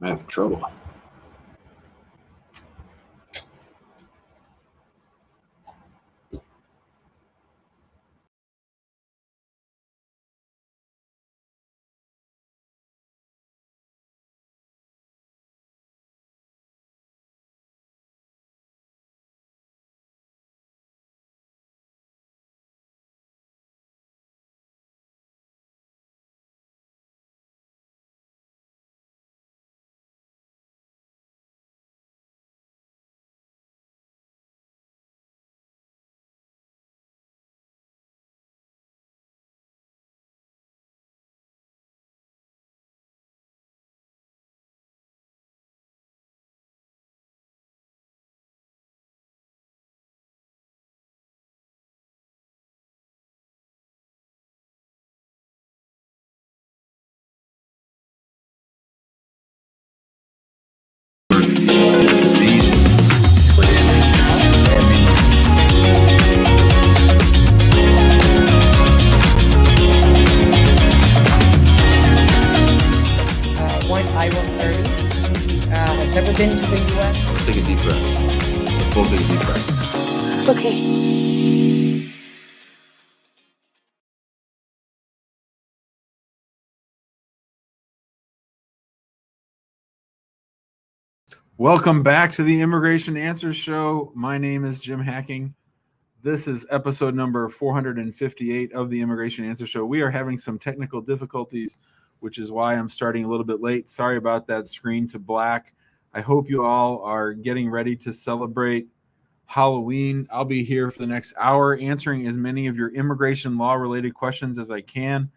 I have trouble. I-130 has ever been to the U.S. Let's take a deep breath. Let's both take a deep breath. Okay. Welcome back to the Immigration Answers Show. My name is Jim Hacking. This is episode number 458 of the Immigration Answers Show. We are having some technical difficulties, which is why I'm starting a little bit late. Sorry about that screen to black. I hope you all are getting ready to celebrate Halloween. I'll be here for the next hour answering as many of your immigration law related questions as I can.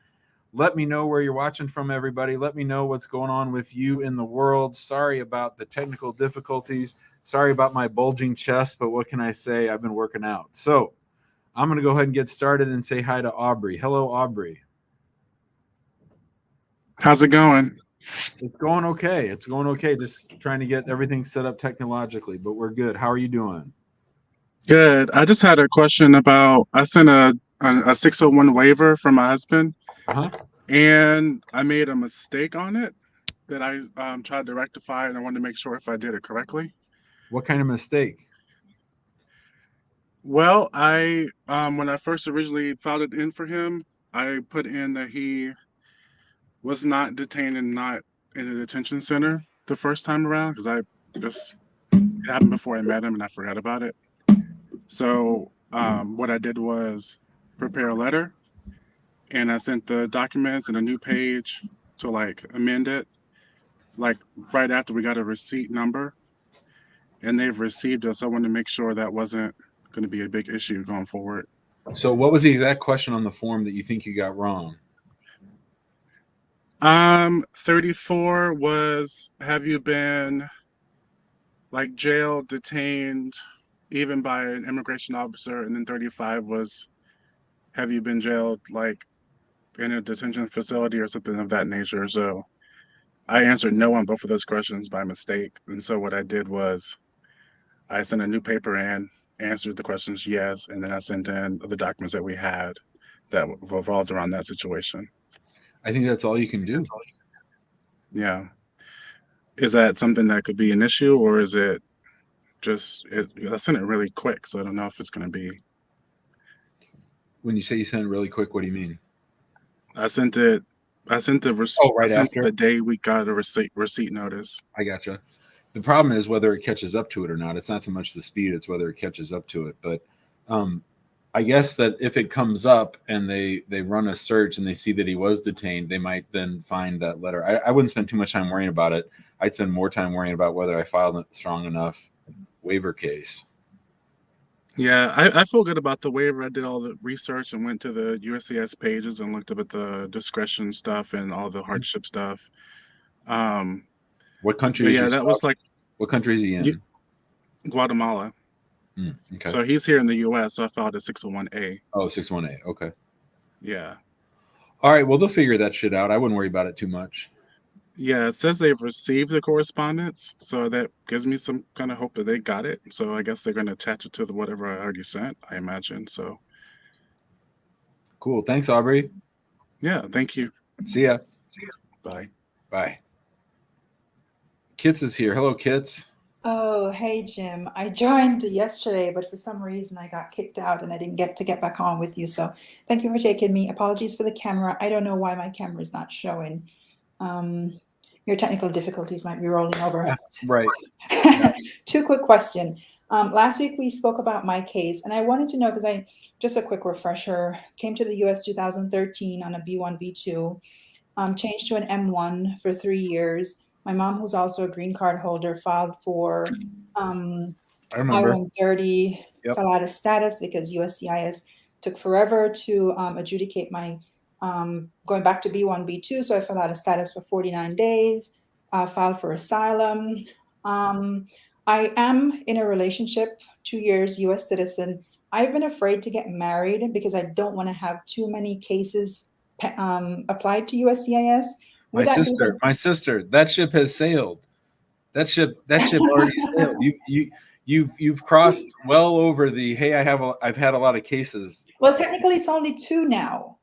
Let me know where you're watching from, everybody. Let me know what's going on with you in the world. Sorry about the technical difficulties. Sorry about my bulging chest, but what can I say? I've been working out. So I'm going to go ahead and get started and say hi to Aubrey. Hello, Aubrey. How's it going? It's going okay. It's going okay. Just trying to get everything set up technologically, but we're good. How are you doing? Good. I just had a question about, I sent a 601 waiver from my husband, and I made a mistake on it that I tried to rectify, and I wanted to make sure if I did it correctly. What kind of mistake? Well, I when I first originally filed it in for him, I put in that he was not detained and not in a detention center the first time around, because it happened before I met him and I forgot about it. So what I did was prepare a letter, and I sent the documents and a new page to amend it, right after we got a receipt number, and they've received us. I wanted to make sure that wasn't going to be a big issue going forward. So what was the exact question on the form that you think you got wrong? 34 was, have you been jailed, detained, even by an immigration officer? And then 35 was, have you been jailed in a detention facility or something of that nature? So I answered no on both of those questions by mistake. And so what I did was I sent a new paper in, answered the questions yes, and then I sent in the documents that we had that revolved around that situation. I think that's all you can do. Yeah. Is that something that could be an issue, or is it just, I sent it really quick, so I don't know if it's going to be. When you say you sent it really quick, what do you mean? I sent the after? the day we got a receipt notice. I gotcha. The problem is whether it catches up to it or not. It's not so much the speed, it's whether it catches up to it. But I guess that if it comes up and they run a search and they see that he was detained, they might then find that letter. I wouldn't spend too much time worrying about it. I'd spend more time worrying about whether I filed a strong enough waiver case. Yeah, I feel good about the waiver. I did all the research and went to the USCIS pages and looked up at the discretion stuff and all the hardship stuff. What country? Yeah, that was what country is he in? Guatemala. Okay. So he's here in the U.S. So I filed a 601A. Oh, 601A. Okay. Yeah. All right. Well, they'll figure that shit out. I wouldn't worry about it too much. Yeah, it says they've received the correspondence, so that gives me some kind of hope that they got it. So I guess they're going to attach it to whatever I already sent, I imagine. So cool. Thanks, Aubrey. Yeah, thank you. See ya. Bye. Bye. Kits is here. Hello, Kits. Oh, hey, Jim. I joined yesterday, but for some reason I got kicked out and I didn't get to get back on with you. So thank you for taking me. Apologies for the camera. I don't know why my camera is not showing. Your technical difficulties might be rolling over. Right. Two quick questions. Last week we spoke about my case, and I wanted to know, because just a quick refresher, came to the US 2013 on a B1, B2, changed to an M1 for 3 years. My mom, who's also a green card holder, filed for I remember. I-130, fell out of status because USCIS took forever to adjudicate my going back to B1, B2. So I fell out of status for 49 days, filed for asylum. I am in a relationship, 2 years, US citizen. I've been afraid to get married because I don't want to have too many cases applied to USCIS. My sister, that ship has sailed. That ship already sailed. You've crossed well over the, hey, I've had a lot of cases. Well, technically it's only 2 now.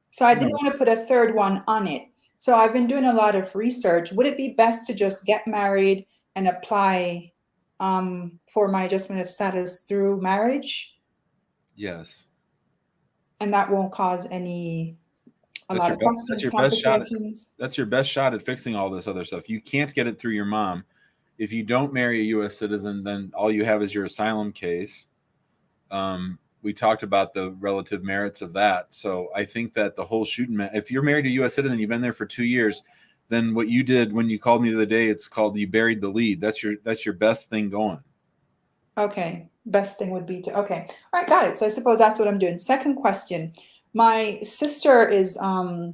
So I didn't want to put a third one on it. So I've been doing a lot of research. Would it be best to just get married and apply for my adjustment of status through marriage? Yes. And that won't cause a lot of questions, complications. That's your best shot at fixing all this other stuff. You can't get it through your mom. If you don't marry a U.S. citizen, then all you have is your asylum case. We talked about the relative merits of that. So I think that the whole if you're married to a U.S. citizen, you've been there for 2 years, then what you did when you called me the other day, it's called you buried the lead. That's your best thing going. Okay. Best thing would be to, okay. All right, got it. So I suppose that's what I'm doing. Second question. My sister is, my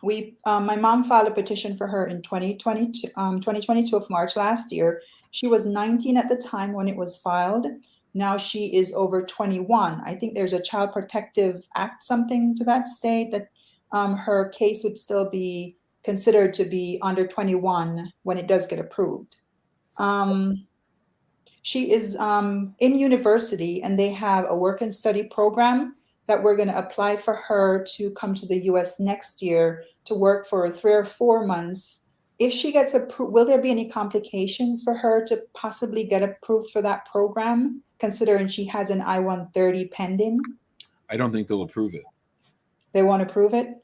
mom filed a petition for her in 2022 of March last year. She was 19 at the time when it was filed. Now she is over 21. I think there's a Child Protective Act, something to that state, that her case would still be considered to be under 21 when it does get approved. She is in university, and they have a work and study program that we're going to apply for her to come to the US next year to work for 3 or 4 months. If she gets approved, will there be any complications for her to possibly get approved for that program, considering she has an I-130 pending? I don't think they'll approve it. They won't approve it?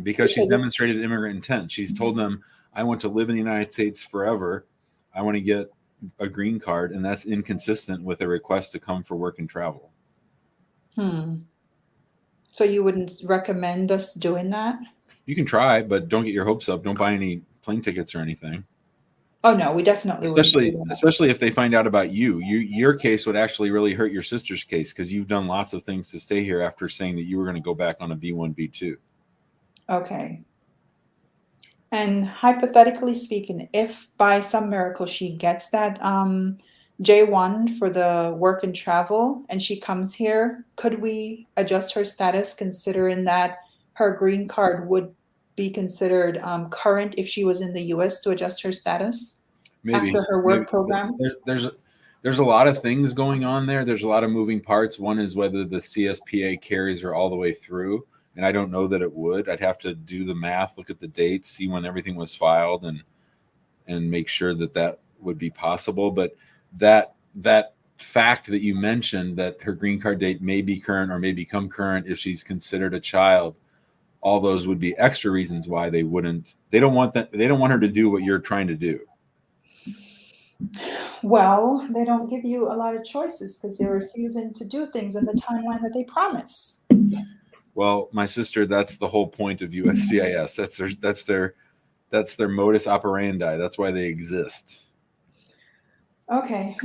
Because she's demonstrated immigrant intent. She's told them, I want to live in the United States forever. I want to get a green card, and that's inconsistent with a request to come for work and travel. So you wouldn't recommend us doing that? You can try, but don't get your hopes up. Don't buy any plane tickets or anything. Oh no, we definitely especially if they find out about your case would actually really hurt your sister's case, because you've done lots of things to stay here after saying that you were going to go back on a B1, B2. Okay. And hypothetically speaking, if by some miracle she gets that J1 for the work and travel and she comes here, could we adjust her status considering that her green card would be considered current if she was in the US to adjust her status after her work program? There's a lot of things going on there. There's a lot of moving parts. One is whether the CSPA carries her all the way through. And I don't know that it would. I'd have to do the math, look at the dates, see when everything was filed, and make sure that would be possible. But that fact that you mentioned, that her green card date may be current or may become current if she's considered a child, all those would be extra reasons why they wouldn't. They don't want her to do what you're trying to do. Well, they don't give you a lot of choices because they're refusing to do things in the timeline that they promise. Well, my sister, that's the whole point of USCIS. That's their modus operandi. That's why they exist. Okay.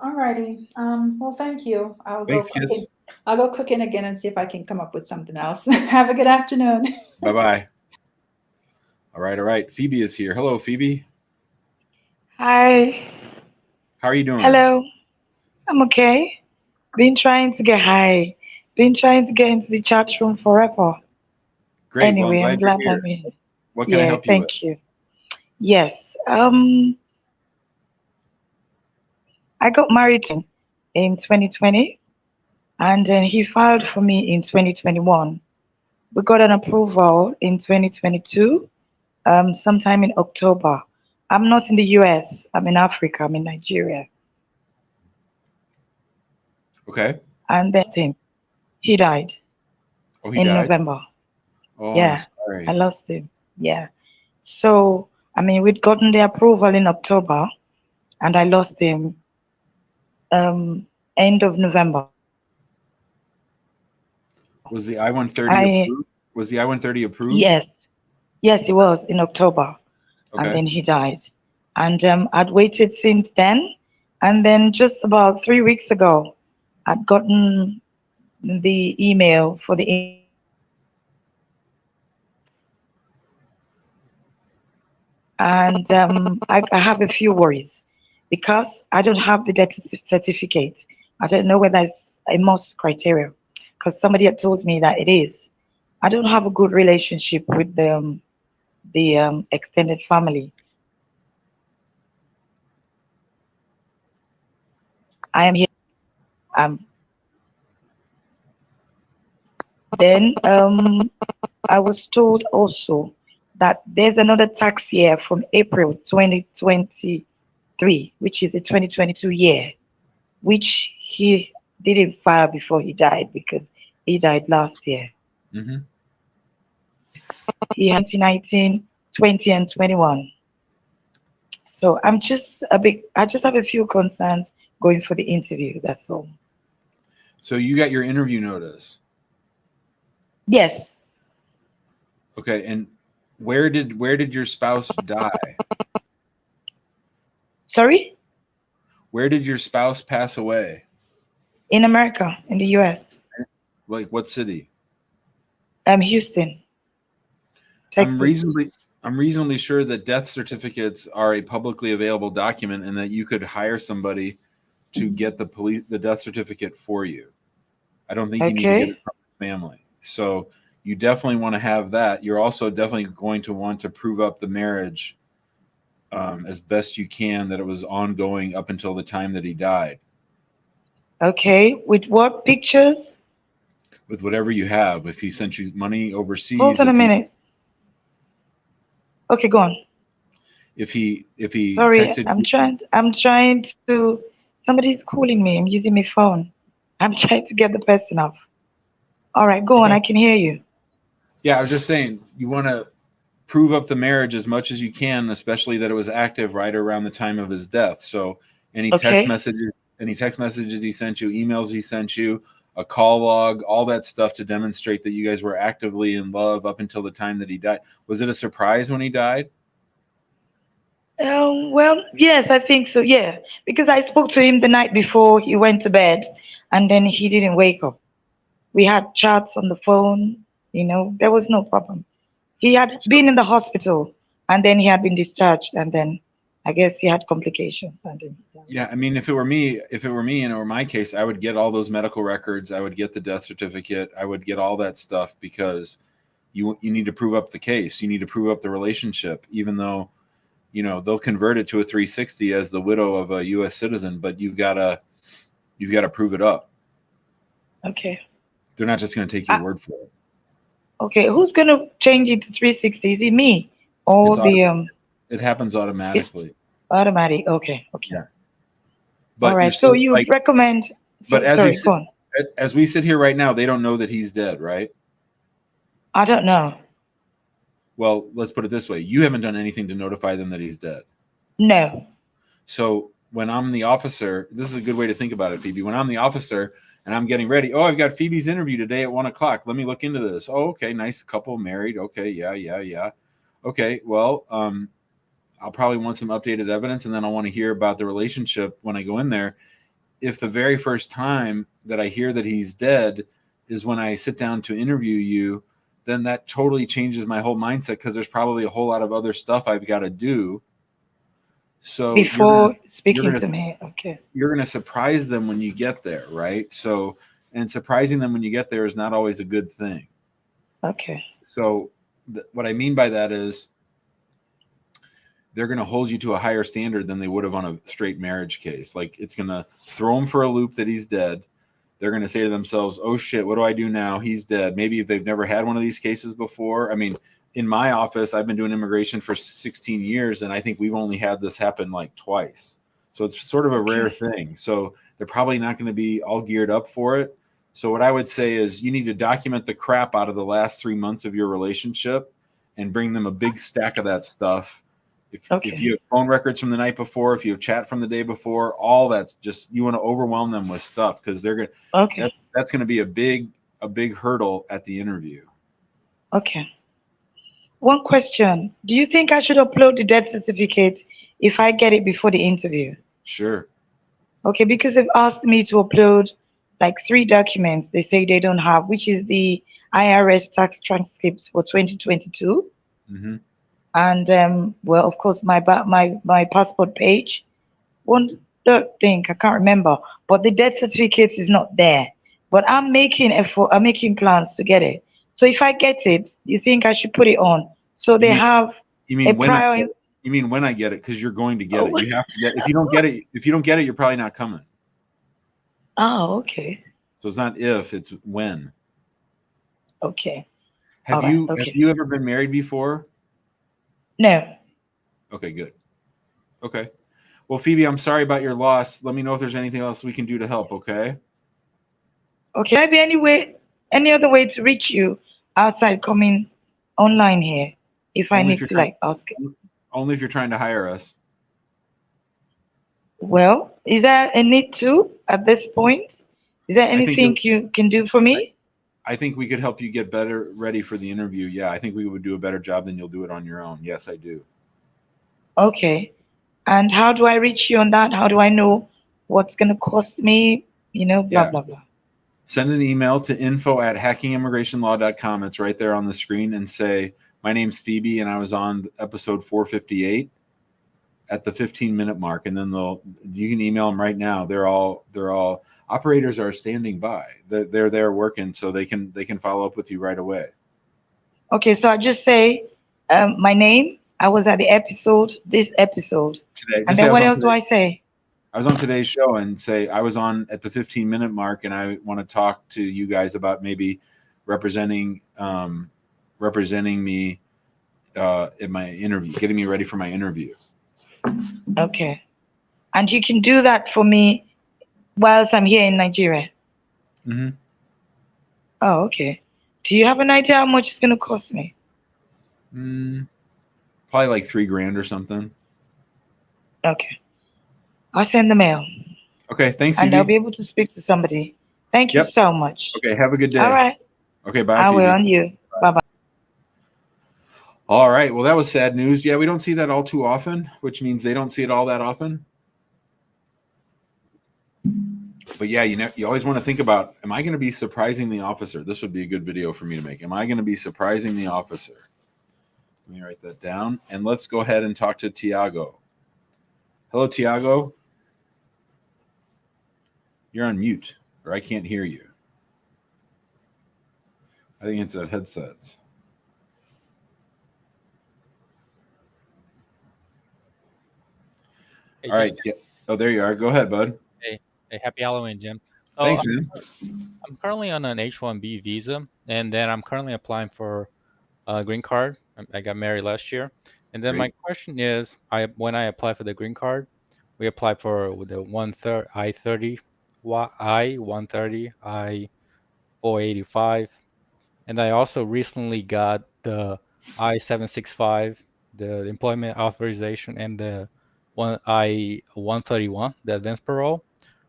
All righty. Well, thank you. Thanks, kids. I'll go cooking again and see if I can come up with something else. Have a good afternoon. Bye-bye. All right. Phoebe is here. Hello, Phoebe. Hi. How are you doing? Hello. I'm okay. Been trying to get high. Been trying to get into the chat room forever. Great. Anyway, well, I'm glad I'm in. What can I help you with? Thank you. Yes. I got married in 2020, and then he filed for me in 2021. We got an approval in 2022, sometime in October. I'm not in the US. I'm in Africa. I'm in Nigeria. Okay. And then him. He died Oh, he in died. November. Oh, I'm Yeah, sorry. I lost him. Yeah. So, I mean, we'd gotten the approval in October, and I lost him end of November. Was the I-130 I approved? Was the I-130 approved? yes, it was in October, and Okay. then he died. And I'd waited since then, and then just about 3 weeks ago, I'd gotten the email for the and I have a few worries because I don't have the death certificate. I don't know whether it's a must criteria because somebody had told me that it is. I don't have a good relationship with the extended family. I am here. Um, then I was told also that there's another tax year from April 2023, which is the 2022 year, which he didn't file before he died because he died last year. Mm-hmm. He had 19, 20, and 21. So I just have a few concerns going for the interview. That's all. So you got your interview notice. Yes. Okay. And where did your spouse die? Sorry? Where did your spouse pass away? In America, in the US. Like what city? Houston, I'm Texas. reasonably sure that death certificates are a publicly available document and that you could hire somebody to get the death certificate for you. I don't think you need to get it Okay. from the family. So you definitely want to have that. You're also definitely going to want to prove up the marriage as best you can, that it was ongoing up until the time that he died, Okay. With what pictures? with whatever you have. If he sent you money Hold overseas, on a minute. Okay, go on. if he Sorry, texted you, I'm trying to somebody's calling me. I'm using my phone. I'm trying to get the person off. All right, go on. okay. I can hear you. Yeah, I was just saying, you want to prove up the marriage as much as you can, especially that it was active right around the time of his death. So any text Okay. messages he sent you, emails he sent you, a call log, all that stuff to demonstrate that you guys were actively in love up until the time that he died. Was it a surprise when he died? Well, yes, I think so. Yeah, because I spoke to him the night before he went to bed, and then he didn't wake up. We had chats on the phone. There was no problem. He had So, been in the hospital, and then he had been discharged, and then I guess he had complications, and then he died. yeah, I mean, if it were me and it were my case, I would get all those medical records. I would get the death certificate. I would get all that stuff because you need to prove up the case. You need to prove up the relationship, even though they'll convert it to a 360 as the widow of a U.S. citizen, but you've got to prove it up. Okay. They're not just going to take your word for it. Okay, who's gonna change it to 360? Is it me It's or the it happens it's automatically. automatic? Okay, okay. Yeah. All But you're right. So still you like, recommend? but So sorry, go on. as we sit here right now, they don't know that he's dead, right? I don't know. Well, let's put it this way: you haven't done anything to notify them that he's dead. No. So when I'm the officer, this is a good way to think about it, Phoebe. When I'm the officer and I'm getting ready, I've got Phoebe's interview today at 1:00. Let me look into this. Oh, okay, nice couple, married. Okay, yeah. Okay, well, I'll probably want some updated evidence, and then I want to hear about the relationship when I go in there. If the very first time that I hear that he's dead is when I sit down to interview you, then that totally changes my whole mindset, because there's probably a whole lot of other stuff I've got to do. So Before speaking gonna to me, okay. you're gonna surprise them when you get there, right? So, and surprising them when you get there is not always a good thing. Okay. So what I mean by that is they're going to hold you to a higher standard than they would have on a straight marriage case. Like, it's going to throw them for a loop that he's dead. They're going to say to themselves, oh shit, what do I do now? He's dead. Maybe if they've never had one of these cases before. I mean, in my office, I've been doing immigration for 16 years, and I think we've only had this happen like twice. So it's sort of a rare thing. So they're probably not going to be all geared up for it. So what I would say is you need to document the crap out of the last 3 months of your relationship and bring them a big stack of that stuff. If you have phone records from the night before, if you have chat from the day before, all that's just, you want to overwhelm them with stuff because they're going to, that's going to be a big hurdle at the interview. Okay. One question. Do you think I should upload the death certificate if I get it before the interview? Sure. Okay, because they've asked me to upload like 3 documents they say they don't have, which is the IRS tax transcripts for 2022. Mm-hmm. And well, of course, my passport page. One thing I can't remember, but the death certificate is not there. But I'm making effort. I'm making plans to get it. So if I get it, you think I should put it on? So they have You mean a when prior. you mean when I get it? Because you're going to get it. You have to get. If you don't get it, you're probably not coming. Oh, okay. So it's not if, it's when. Okay. Have you ever been married before? No. Okay, good. Okay. Well, Phoebe, I'm sorry about your loss. Let me know if there's anything else we can do to help, okay? Okay. Maybe any other way to reach you outside coming online here if I need to like ask it? Only if you're trying to hire us. Well, is there a need to at this point? Is there anything you can do for me? I think we could help you get better ready for the interview. Yeah, I think we would do a better job than you'll do it on your own. Yes, I do. Okay. And how do I reach you on that? How do I know what's going to cost me? Blah, blah, blah. Send an email to info@hackingimmigrationlaw.com. It's right there on the screen, and say, my name's Phoebe and I was on episode 458 at the 15-minute mark. And then you can email them right now. They're all operators are standing by. They're there working, so they can follow up with you right away. Okay, so I just say my name. I was at this episode. Today. And then what else do I say? I was on today's show and say I was on at the 15-minute mark, and I want to talk to you guys about maybe representing me in my interview, getting me ready for my interview. Okay. And you can do that for me whilst I'm here in Nigeria? Mm-hmm. Oh, okay. Do you have an idea how much it's going to cost me? Probably like $3,000 or something. Okay. I'll send the mail. Okay, thanks, and Phoebe. I'll be able to speak to somebody. Thank you so much. Okay, have a good day. All right. Okay, bye, I Phoebe. will, on you. Bye-bye. All right, well, that was sad news. Yeah, we don't see that all too often, which means they don't see it all that often. But yeah, you always want to think about, am I going to be surprising the officer? This would be a good video for me to make. Am I going to be surprising the officer? Let me write that down. And let's go ahead and talk to Tiago. Hello, Tiago. You're on mute, or I can't hear you. I think it's that headset. Hey, all right. Yeah. Oh, there you are. Go ahead, bud. Hey, happy Halloween, Jim. Thanks, man. I'm currently on an H-1B visa, and then I'm currently applying for a green card. I got married last year. And then my question is, when I apply for the green card, we apply for the I-30, I-130, I-485. And I also recently got the I-765, the employment authorization, and the I-131, the advanced parole,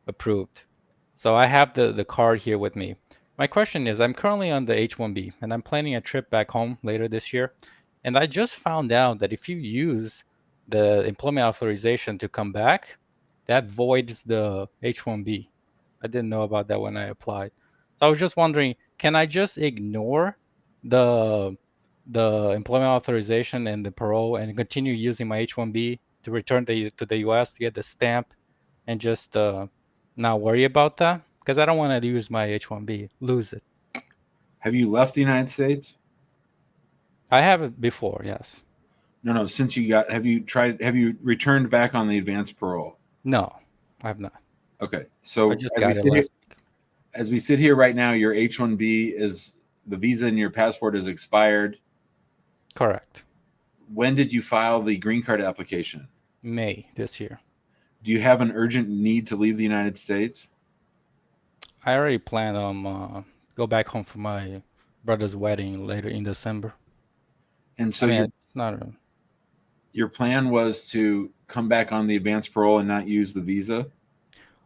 approved. So I have the card here with me. My question is, I'm currently on the H-1B, and I'm planning a trip back home later this year. And I just found out that if you use the employment authorization to come back, that voids the H-1B. I didn't know about that when I applied. So I was just wondering, can I just ignore the employment authorization and the parole and continue using my H-1B to return to the U.S. to get the stamp and just not worry about that? Because I don't want to use my H-1B, lose it. Have you left the United States? I have it before, yes. No. Since you got, have you returned back on the advanced parole? No, I have not. Okay, so I just got it last week. As we sit here right now, your H-1B is, the visa in your passport is expired. Correct. When did you file the green card application? May this year. Do you have an urgent need to leave the United States? I already plan on go back home for my brother's wedding later in December. And so I mean, not your plan was to come back on the advanced parole and not use the visa?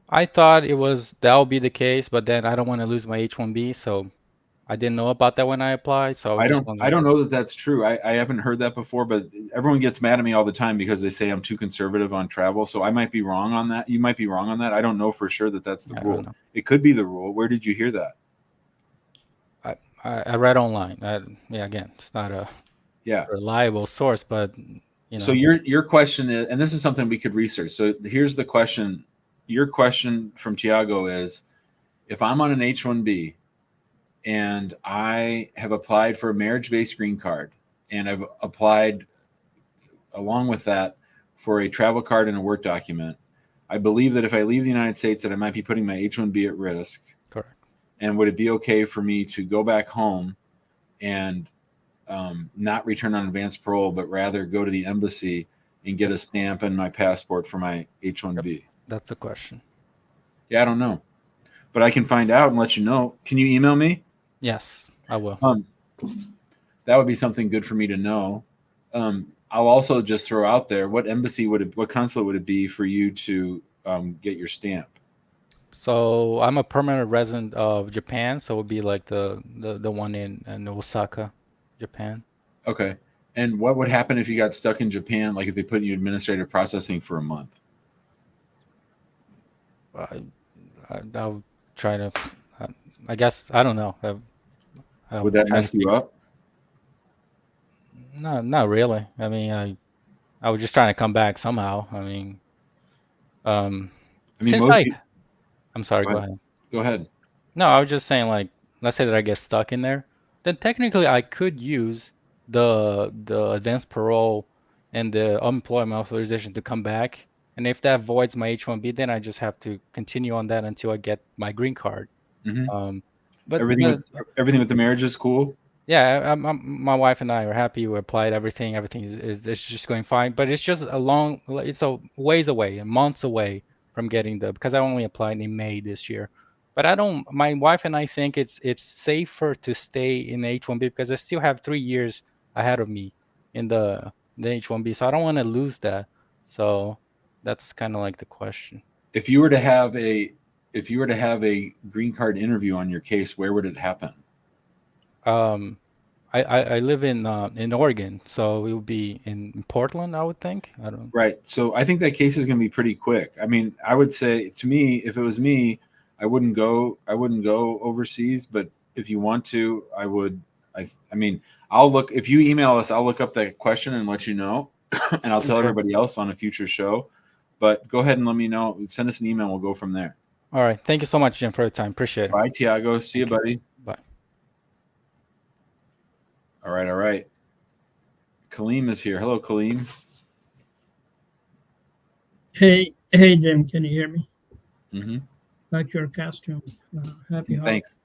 I thought that would be the case, but then I don't want to lose my H-1B, so I didn't know about that when I applied. So I don't know that that's true. I haven't heard that before, but everyone gets mad at me all the time because they say I'm too conservative on travel. So I might be wrong on that. You might be wrong on that. I don't know for sure that that's the rule. It could be the rule. Where did you hear that? I read online. Again, it's not a reliable source, but So your question is, and this is something we could research. So here's the question. Your question from Tiago is, if I'm on an H-1B and I have applied for a marriage-based green card, and I've applied along with that for a travel card and a work document, I believe that if I leave the United States that I might be putting my H-1B at risk. Correct. And would it be okay for me to go back home and not return on advanced parole, but rather go to the embassy and get a stamp and my passport for my H-1B? Yep. That's the question. Yeah, I don't know, but I can find out and let you know. Can you email me? Yes, I will. That would be something good for me to know. I'll also just throw out there, what consulate would it be for you to get your stamp? So I'm a permanent resident of Japan, so it would be like the one in Osaka, Japan. Okay. And what would happen if you got stuck in Japan, like if they put you in administrative processing for a month? I'll try to, I guess, I don't know. Would that mess you up? No, not really. I mean, I was just trying to come back somehow. I mean, I'm sorry, go ahead. Go ahead. No, I was just saying, like, let's say that I get stuck in there, then technically I could use the advanced parole and the unemployment authorization to come back. And if that voids my H-1B, then I just have to continue on that until I get my green card. Mm-hmm. But everything with the marriage is cool. Yeah, my wife and I are happy. We applied everything. Everything is just going fine. But it's just it's a ways away, months away from getting because I only applied in May this year. But my wife and I think it's safer to stay in H-1B because I still have 3 years ahead of me in the H-1B. So I don't want to lose that. So that's kind of like the question. If you were to have a green card interview on your case, where would it happen? I live in Oregon, so it would be in Portland, I would think. I don't. Right. So I think that case is going to be pretty quick. I mean, I would say, to me, if it was me, I wouldn't go overseas. But if you want to, I would. I mean, I'll look. If you email us, I'll look up that question and let you know, and I'll tell everybody else on a future show. But go ahead and let me know. Send us an email. We'll go from there. All right. Thank you so much, Jim, for your time. Appreciate it. Bye, Tiago. See you, buddy. Bye. All right. Kaleem is here. Hello, Kaleem. Hey, Jim. Can you hear me? Mm-hmm. Like your costume. Happy holidays. Thanks.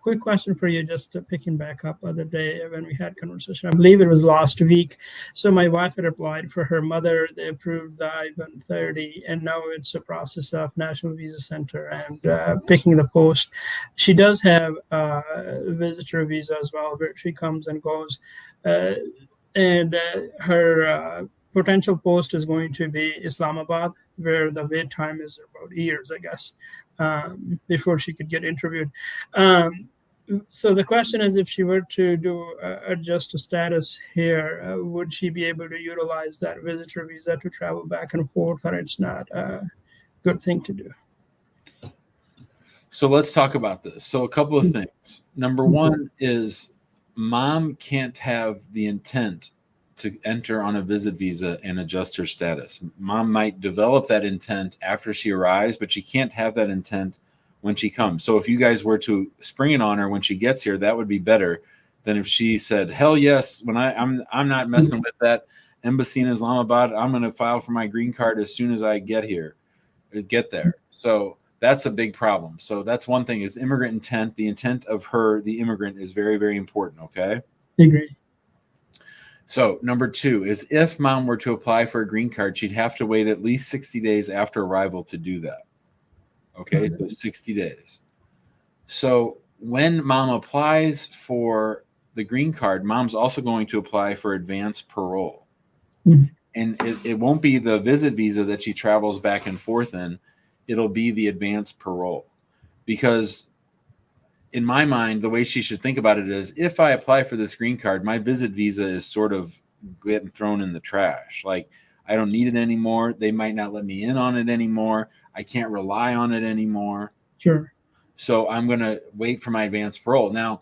Quick question for you, just picking back up other day when we had conversation. I believe it was last week. So my wife had applied for her mother. They approved the I-130, and now it's a process of National Visa Center and picking the post. She does have a visitor visa as well, where she comes and goes. And her potential post is going to be Islamabad, where the wait time is about years, I guess. Before she could get interviewed. So the question is, if she were to adjust a status here, would she be able to utilize that visitor visa to travel back and forth, or it's not a good thing to do? So let's talk about this. So a couple of things. Number one is mom can't have the intent to enter on a visit visa and adjust her status. Mom might develop that intent after she arrives, but she can't have that intent when she comes. So if you guys were to spring it on her when she gets here, that would be better than if she said, hell yes, when I'm not messing with that embassy in Islamabad. I'm going to file for my green card as soon as I get there. So that's a big problem. So that's one thing, is immigrant intent. The intent of the immigrant is very, very important. Okay. Agree. So number 2 is if mom were to apply for a green card, she'd have to wait at least 60 days after arrival to do that. Okay, so 60 days. So when mom applies for the green card, mom's also going to apply for advanced parole. Mhm. And it won't be the visit visa that she travels back and forth in. It'll be the advanced parole. Because in my mind, the way she should think about it is, if I apply for this green card, my visit visa is sort of getting thrown in the trash. Like, I don't need it anymore. They might not let me in on it anymore. I can't rely on it anymore. Sure. So I'm going to wait for my advanced parole. Now,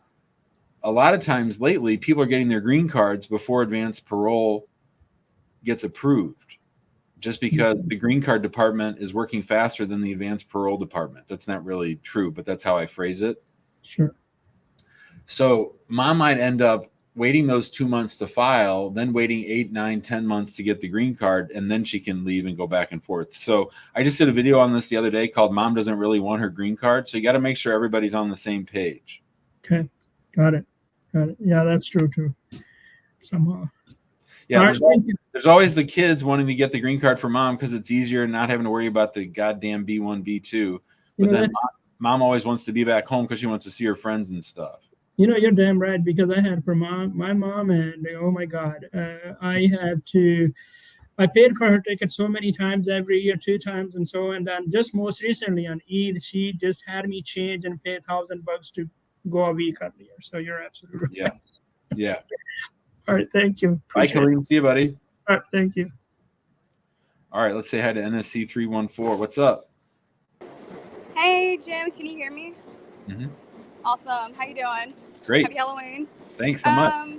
a lot of times lately, people are getting their green cards before advanced parole gets approved, just because the green card department is working faster than the advanced parole department. That's not really true, but that's how I phrase it. Sure. So mom might end up waiting those 2 months to file, then waiting 8, 9, 10 months to get the green card, and then she can leave and go back and forth. So I just did a video on this the other day called Mom Doesn't Really Want Her Green Card. So you got to make sure everybody's on the same page. Okay. Got it. Yeah, that's true too. Somehow. Yeah, All right, thank you. there's always the kids wanting to get the green card for mom because it's easier and not having to worry about the goddamn B1, B2. But then mom always wants to be back home because she wants to see her friends and stuff. You're damn right, because I had for my mom, and oh my God, I paid for her ticket so many times every year, 2 times and so, and then just most recently on Eid, she just had me change and pay $1,000 to go a week earlier. So you're absolutely right. Yeah. All right, thank you. Bye, Kaleem. See you, buddy. All right, thank you. All right, let's say hi to NSC 314. What's up? Hey, Jim, can you hear me? Mm-hmm. Awesome. How you doing? Great. Happy Halloween. Thanks so much.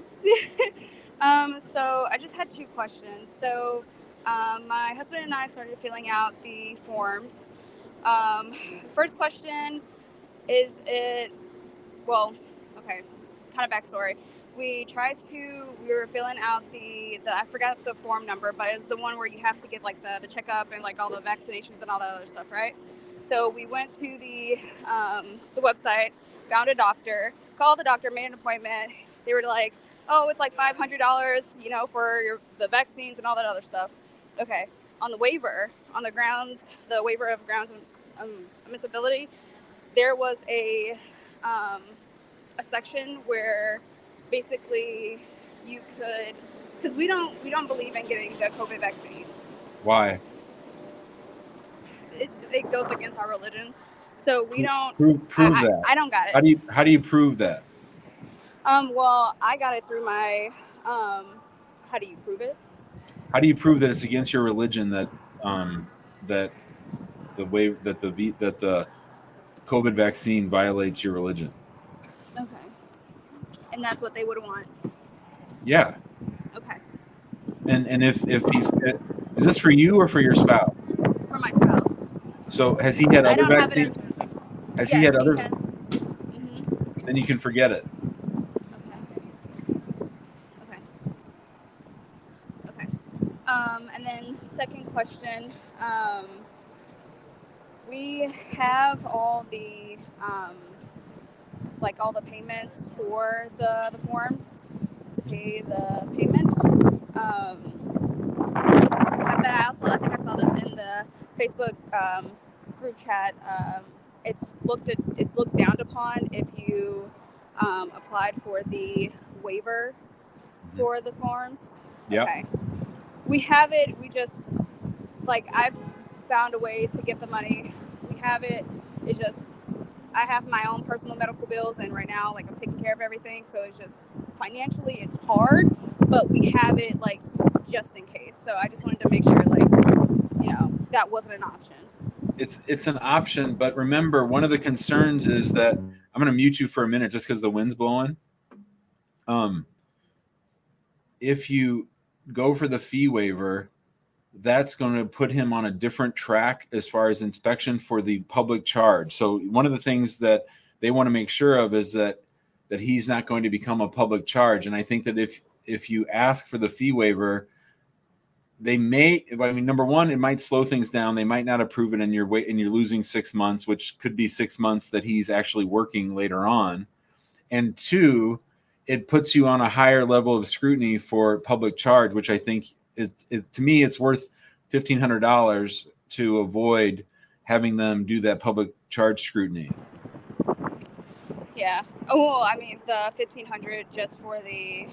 So I just had 2 questions. So my husband and I started filling out the forms. First question is kind of backstory. We were filling out the I forgot the form number, but it's the one where you have to get like the checkup and like all the vaccinations and all that other stuff, right? So we went to the website, found a doctor, called the doctor, made an appointment. They were like, oh, it's like $500, for the vaccines and all that other stuff. Okay. On the waiver, the waiver of grounds of admissibility, there was a section where basically you could, because we don't believe in getting the COVID vaccine. Why? It goes against our religion, so we don't prove that. I don't got it. How do you prove that? Well, I got it through my how do you prove it? How do you prove that it's against your religion that that the COVID vaccine violates your religion? Okay. And that's what they would want. Yeah. Okay. And if he's, is this for you or for your spouse? For my spouse. So has he had other vaccines? Has he had other? Mm-hmm. Then you can forget it. Okay. And then second question, we have all the all the payments for the forms to pay the payment. But I think I saw this in the Facebook group chat. It's looked down upon if you applied for the waiver for the forms. Yeah. Okay. We have it. We just I've found a way to get the money. We have it. It just I have my own personal medical bills, and right now I'm taking care of everything. So it's just financially it's hard, but we have it just in case. So I just wanted to make sure that wasn't an option. It's an option, but remember, one of the concerns is that I'm going to mute you for a minute just because the wind's blowing. If you go for the fee waiver, that's going to put him on a different track as far as inspection for the public charge. So one of the things that they want to make sure of is that he's not going to become a public charge. And I think that if you ask for the fee waiver, they may, number one, it might slow things down. They might not approve it, and you're losing 6 months, which could be 6 months that he's actually working later on. And 2, it puts you on a higher level of scrutiny for public charge, which I think is, to me, it's worth $1,500 to avoid having them do that public charge scrutiny. Yeah. Oh, well, I mean, the 1,500 just for the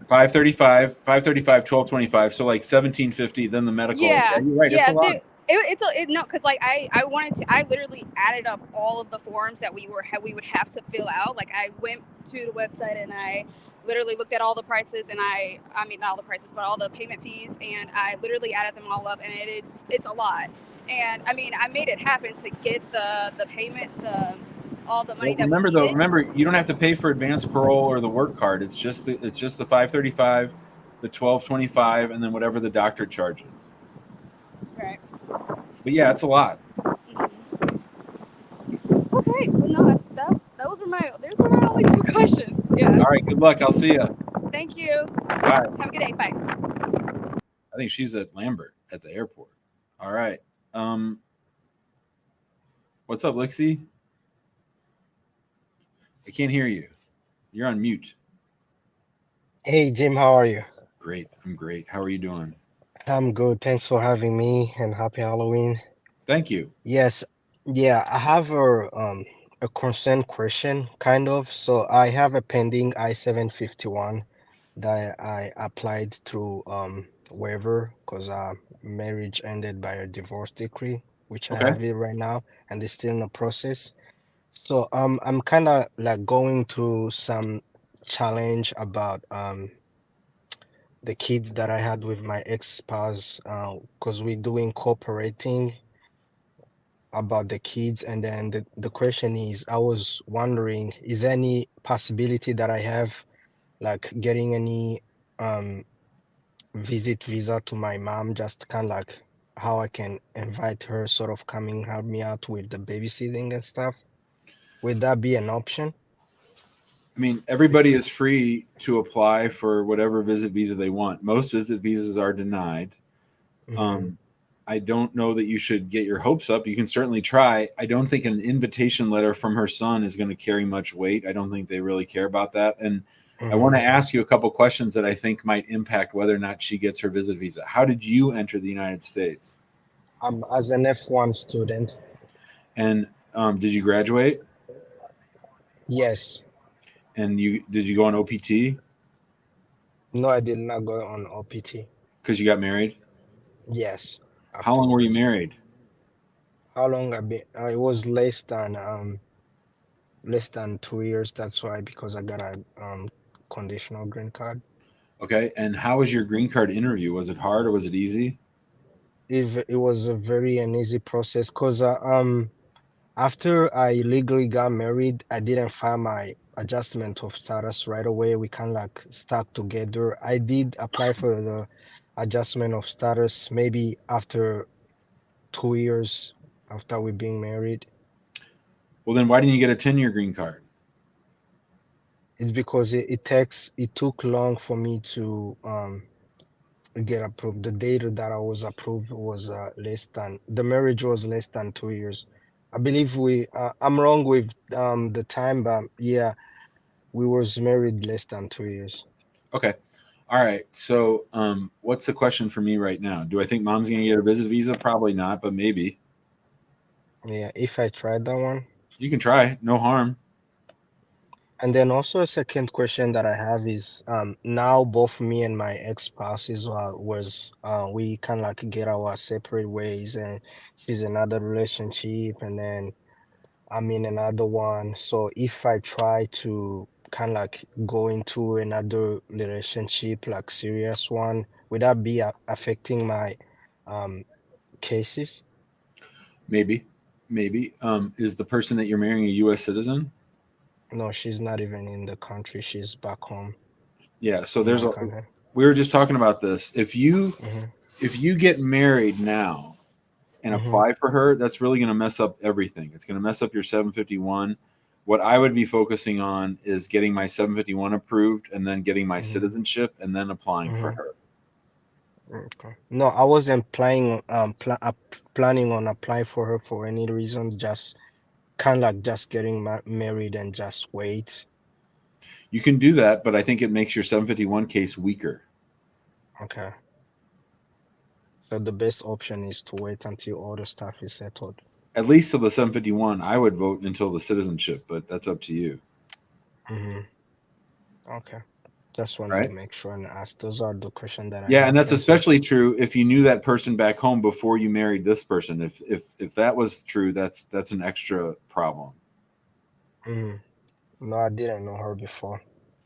535, 1225, so like 1750, then the medical. Yeah, You're right. yeah. It's a lot. No, because like I wanted to. I literally added up all of the forms that we would have to fill out. Like I went to the website and I literally looked at all the prices, and I mean not all the prices, but all the payment fees, and I literally added them all up, and it's a lot. And I mean, I made it happen to get the payment, all the money that we needed. Remember, you don't have to pay for advanced parole or the work card. It's just the 535, the 1225, and then whatever the doctor charges. Right. But yeah, it's a lot. Okay. Well, no, those were my only two questions. Yeah. All right. Good luck. I'll see you. Thank you. Bye. Have a good day. Bye. I think she's at Lambert at the airport. All right. What's up, Lixie? I can't hear you. You're on mute. Hey, Jim, how are you? Great. I'm great. How are you doing? I'm good. Thanks for having me, and happy Halloween. Thank you. Yes. Yeah, I have a concern question, kind of. So I have a pending I-751 that I applied through waiver because marriage ended by a divorce decree, which I have it right now, and it's still in the process. So I'm kind of like going through some challenge about the kids that I had with my ex-spouse, because we're doing cooperating about the kids. And then the question is, I was wondering, is there any possibility that I have like getting any visit visa to my mom, just kind of like how I can invite her sort of coming help me out with the babysitting and stuff? Would that be an option? I mean, everybody is free to apply for whatever visit visa they want. Most visit visas are denied. I don't know that you should get your hopes up. You can certainly try. I don't think an invitation letter from her son is going to carry much weight. I don't think they really care about that. And I want to ask you a couple questions that I think might impact whether or not she gets her visit visa. How did you enter the United States? As an F1 student. And did you graduate? Yes. And did you go on OPT? No, I did not go on OPT. Because you got married? Yes. How long were you married? How long I've been? It was less than 2 years. That's why, because I got a conditional green card. Okay. And how was your green card interview? Was it hard or was it easy? It was a very an easy process, because after I legally got married, I didn't file my adjustment of status right away. We kind of like stuck together. I did apply for the adjustment of status maybe after 2 years after we being married. Well, then why didn't you get a 10-year green card? It's because it took long for me to get approved. The date that I was approved was the marriage was less than 2 years. I believe I'm wrong with the time, but yeah, we was married less than 2 years. Okay. All right. So what's the question for me right now? Do I think mom's going to get a visit visa? Probably not, but maybe. Yeah, if I tried that one. You can try. No harm. And then also a second question that I have is now both me and my ex-spouses we kind of like get our separate ways, and she's in another relationship and then I'm in another one. So if I try to kind of like go into another relationship, like serious one, would that be affecting my cases? Maybe. Is the person that you're marrying a U.S. citizen? No, she's not even in the country. She's back home. Yeah. So we were just talking about this. If you get married now and apply for her, that's really going to mess up everything. It's going to mess up your 751. What I would be focusing on is getting my 751 approved and then getting my citizenship and then applying for her. Okay. No, I wasn't planning on applying for her for any reason. Just kind of like just getting married and just wait. You can do that, but I think it makes your 751 case weaker. Okay. So the best option is to wait until all the stuff is settled. At least to the 751, I would vote until the citizenship, but that's up to you. Okay. Just wanted Right. to make sure and ask. Those are the questions that I Yeah, had. and that's Thank you. especially true if you knew that person back home before you married this person. If that was true, that's an extra problem. No, I didn't know her before.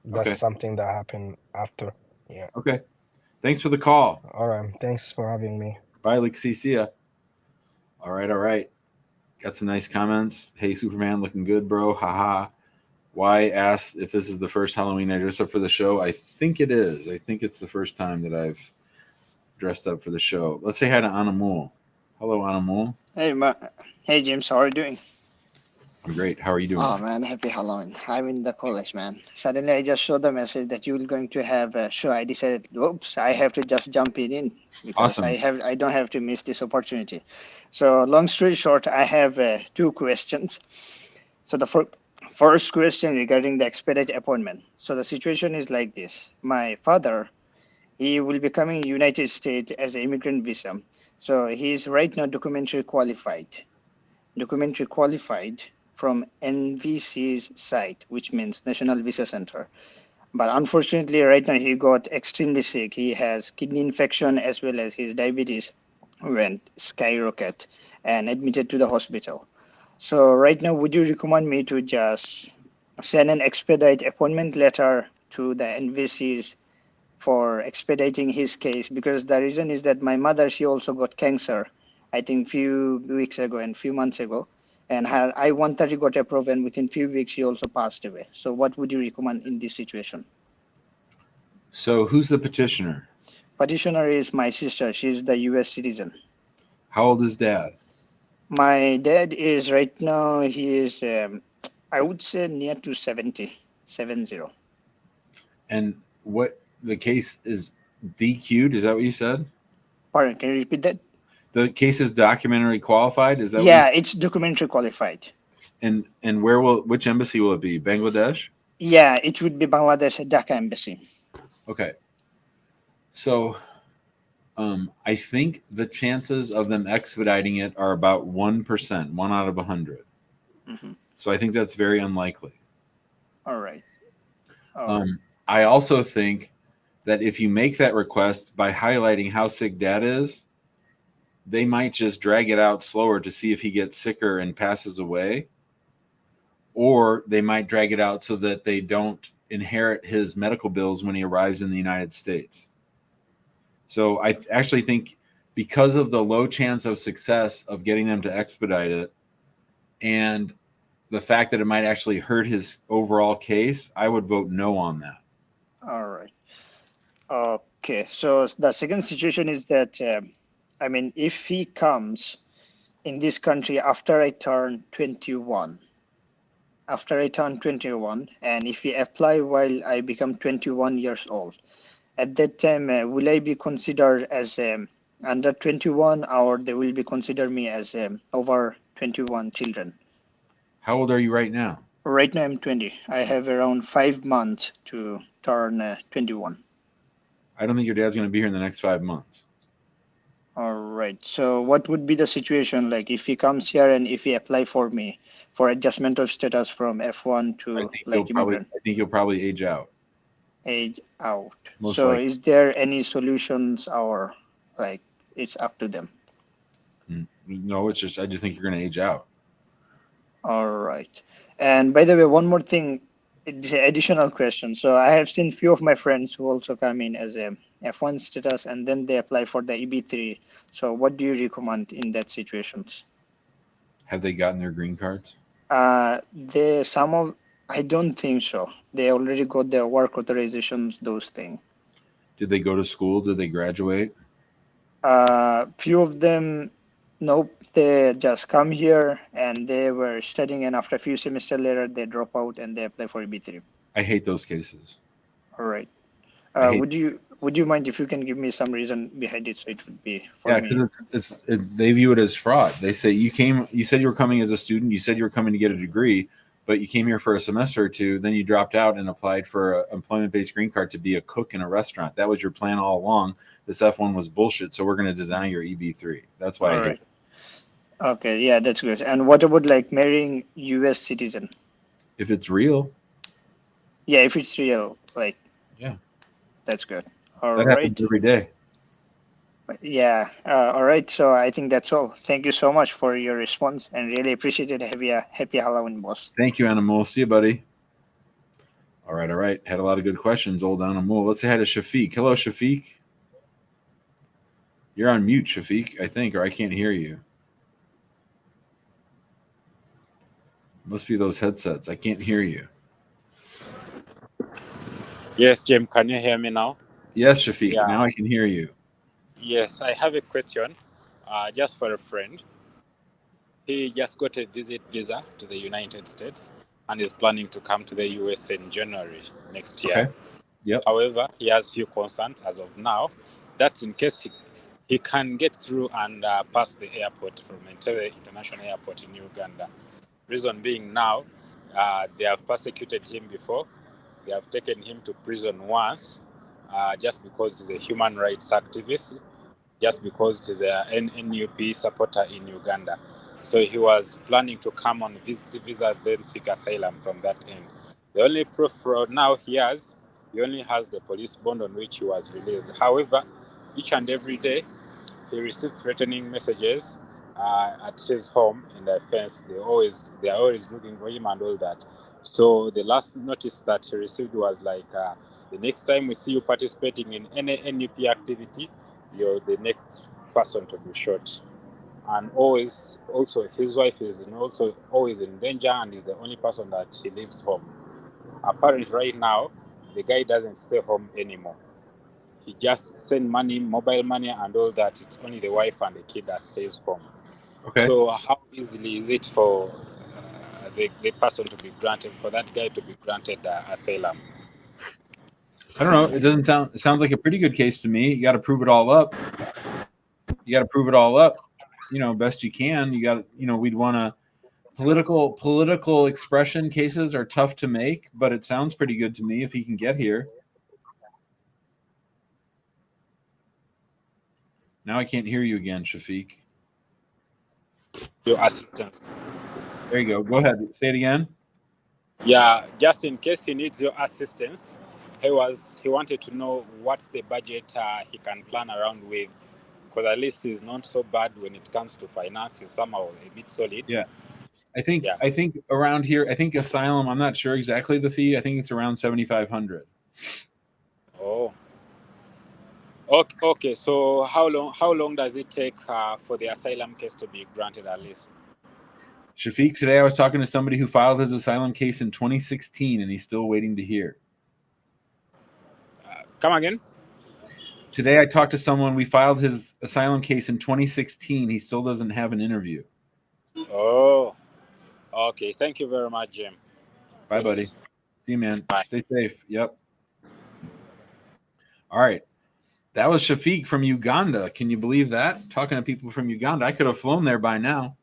That's Okay. something that happened after. Yeah. Okay. Thanks for the call. All right. Thanks for having me. Bye, Lexi. See ya. All right. Got some nice comments. Hey, Superman, looking good, bro. Haha. Why asked if this is the first Halloween I dress up for the show? I think it is. I think it's the first time that I've dressed up for the show. Let's say hi to Anamul. Hello, Anamul. Hey James, how are you doing? I'm great. How are you doing? Oh man, happy Halloween. I'm in the college, man. Suddenly I just saw the message that you were going to have a show. I decided, whoops, I have to just jump in because Awesome. I don't have to miss this opportunity. So long story short, I have two questions. So the first question regarding the expedited appointment. So the situation is like this. My father, he will be coming United States as an immigrant visa. So he's right now documentary qualified from NVC's site, which means National Visa Center. But unfortunately, right now he got extremely sick. He has kidney infection as well as his diabetes went skyrocket and admitted to the hospital. So right now, would you recommend me to just send an expedite appointment letter to the NVCs for expediting his case? Because the reason is that my mother, she also got cancer, I think few weeks ago and few months ago. And her I-130 got approved, and within few weeks she also passed away. So what would you recommend in this situation? So who's the petitioner? Petitioner is my sister. She's the US citizen. How old is dad? My dad is right now, he is, I would say near to 70. And what the case is DQ'd? Is that what you said? Pardon, can you repeat that? The case is documentary qualified. Is that Yeah, it's documentary qualified. And which embassy will it be? Bangladesh? Yeah, it would be Bangladesh Dhaka embassy. Okay. So I think the chances of them expediting it are about 1%, 1 out of 100. Mm-hmm. So I think that's very unlikely. All right. I also think that if you make that request by highlighting how sick dad is, they might just drag it out slower to see if he gets sicker and passes away. Or they might drag it out so that they don't inherit his medical bills when he arrives in the United States. So I actually think because of the low chance of success of getting them to expedite it and the fact that it might actually hurt his overall case, I would vote no on that. All right. Okay. So the second situation is that, if he comes in this country after I turn 21, and if he apply while I become 21 years old, at that time, will I be considered as under 21, or they will be consider me as over 21 children? How old are you right now? Right now I'm 20. I have around 5 months to turn 21. I don't think your dad's going to be here in the next 5 months. All right. So what would be the situation like if he comes here and if he apply for me for adjustment of status from F1 to immigrant? I think he'll probably age out. Age out. Most so likely. Is there any solutions, or like it's up to them? No, I just think you're going to age out. All right. And by the way, one more thing, additional question. So I have seen few of my friends who also come in as a F1 status and then they apply for the EB3. So what do you recommend in that situations? Have they gotten their green cards? I don't think so. They already got their work authorizations, those things. Did they go to school? Did they graduate? Few of them, nope. They just come here and they were studying, and after a few semesters later, they drop out and they apply for EB3. I hate those cases. All right. would you mind if you can give me some reason behind it, so it would be for Yeah, me? because they view it as fraud. They say you said you were coming as a student, you said you were coming to get a degree, but you came here for a semester or two, then you dropped out and applied for an employment-based green card to be a cook in a restaurant. That was your plan all along. This F1 was bullshit, so we're going to deny your EB3. That's why I All hate right. it. Okay, yeah, that's good. And what about like marrying U.S. citizen? If it's real, Yeah, if it's real, like, yeah, that's good. All that right. happens every day. Yeah. All right. So I think that's all. Thank you so much for your response, and really appreciate it. Happy Halloween, boss. Thank you, Animal. See you, buddy. All right. Had a lot of good questions, old Animal. Let's say hi to Shafiq. Hello, Shafiq. You're on mute, Shafiq, I think, or I can't hear you. Must be those headsets. I can't hear you. Yes, Jim, can you hear me now? Yes, Shafiq. Yeah. Now I can hear you. Yes, I have a question just for a friend. He just got a visit visa to the United States and is planning to come to the US in January next year. Okay. Yep. However, he has few concerns as of now. That's in case he can get through and pass the airport from Entebbe International Airport in Uganda. Reason being now, they have persecuted him before. They have taken him to prison once just because he's a human rights activist, just because he's an NUP supporter in Uganda. So he was planning to come on visa, then seek asylum from that end. The only proof for now he only has the police bond on which he was released. However, each and every day, he received threatening messages at his home in the fence. They are always looking for him and all that. So the last notice that he received was like, the next time we see you participating in any NUP activity, you're the next person to be shot. And always, also his wife is also always in danger and is the only person that he leaves home. Apparently right now, the guy doesn't stay home anymore. He just send money, mobile money and all that. It's only the wife and the kid that stays home. Okay. So how easily is it for the person to be granted, for that guy to be granted asylum? I don't know. It sounds like a pretty good case to me. You got to prove it all up. Best you can. We'd want to political expression cases are tough to make, but it sounds pretty good to me if he can get here. Now I can't hear you again, Shafiq. Your assistance. There you go. Go ahead. Say it again. Yeah, just in case he needs your assistance, he wanted to know what's the budget he can plan around with, because at least he's not so bad when it comes to finance. He's somehow a bit solid. Yeah. I think around here, I think asylum, I'm not sure exactly the fee. I think it's around $7,500. Oh. Okay. So how long does it take for the asylum case to be granted at least? Shafiq, today I was talking to somebody who filed his asylum case in 2016, and he's still waiting to hear. Come again? Today I talked to someone, we filed his asylum case in 2016. He still doesn't have an interview. Oh, okay. Thank you very much, Jim. Bye, buddy. See you, man. Bye. Stay safe. Yep. All right. That was Shafiq from Uganda. Can you believe that? Talking to people from Uganda. I could have flown there by now.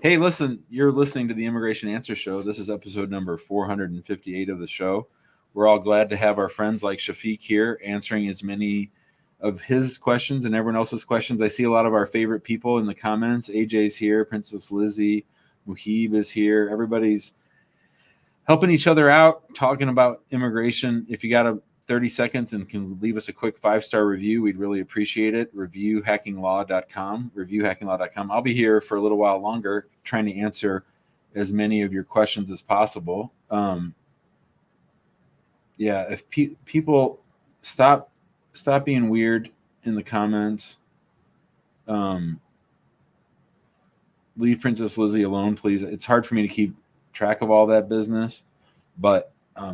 Hey, listen, you're listening to the Immigration Answer Show. This is episode number 458 of the show. We're all glad to have our friends like Shafiq here answering as many of his questions and everyone else's questions. I see a lot of our favorite people in the comments. AJ's here, Princess Lizzie, Muhib is here. Everybody's helping each other out, talking about immigration. If you got 30 seconds and can leave us a quick 5-star review, we'd really appreciate it. reviewhackinglaw.com. I'll be here for a little while longer trying to answer as many of your questions as possible. If people stop being weird in the comments. Leave Princess Lizzie alone, please. It's hard for me to keep track of all that business, but